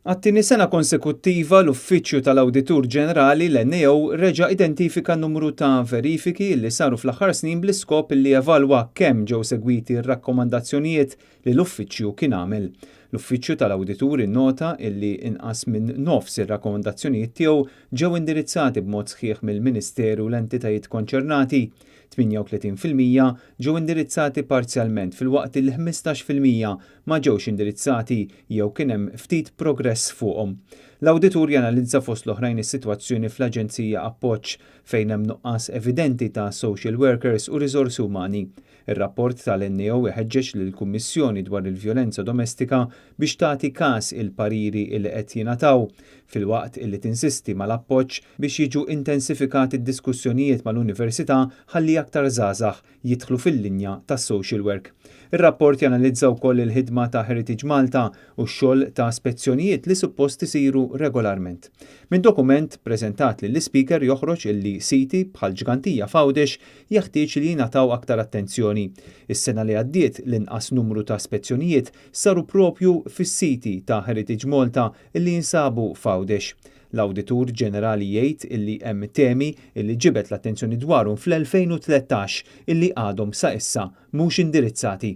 Għat-tieni sena konsekuttiva l-Uffiċċju tal-Awditur Ġenerali l-NAO reġa' identifika n-numru ta' verifiki li saru fl-aħħar snin bl-iskop li evalwa kemm ġew segwiti r-rakkomandazzjonijiet li l-uffiċċju kien għamel. L-Uffiċċju tal-Awditur innota illi inqas minn nofs ir-rakkomandazzjonijiet tiegħu ġew indirizzati b'mod sħiħ mill-Ministeru u l-entitajiet konċernati. 38% ġew indirizzati parzjalment fil-waqt il 15% ma ġewx indirizzati jew kien hemm ftit progress fuqhom. L-awditur janalizza fost l-oħrajn is-sitwazzjoni fl-Aġenzija Appoġġ fejn hemm nuqqas evidenti ta' social workers u riżorsi umani. Ir-rapport tal-NAO iħeġġeġ lill-Kummissjoni dwar il-vjolenza domestika biex tagħti każ il-pariri li qed jingħataw filwaqt illi tinsisti mal-appoġġ biex jiġu intensifikati d-diskussjonijiet mal-Università ħalli aktar żgħażagħ jidħlu fil-linja tas-social work. Ir-rapport janalizza wkoll il-ħidma ta' Heritage Malta u x-xogħol ta' spezzjonijiet li suppost isiru regolarment. Min dokument preżentat lill-Speaker joħroġ illi siti bħal Ġgantija Fawdex jeħtieġ li jingħataw aktar attenzjoni. Is-sena li għaddiet l-inqas numru ta' spezzjonijiet saru propju fis-siti ta' Heritage Malta illi jinsabu Fawdex. L-Awditur Ġenerali jgħid illi hemm temi illi ġibet l-attenzjoni dwarhom fl-2013 illi għadhom sa issa mhux indirizzati.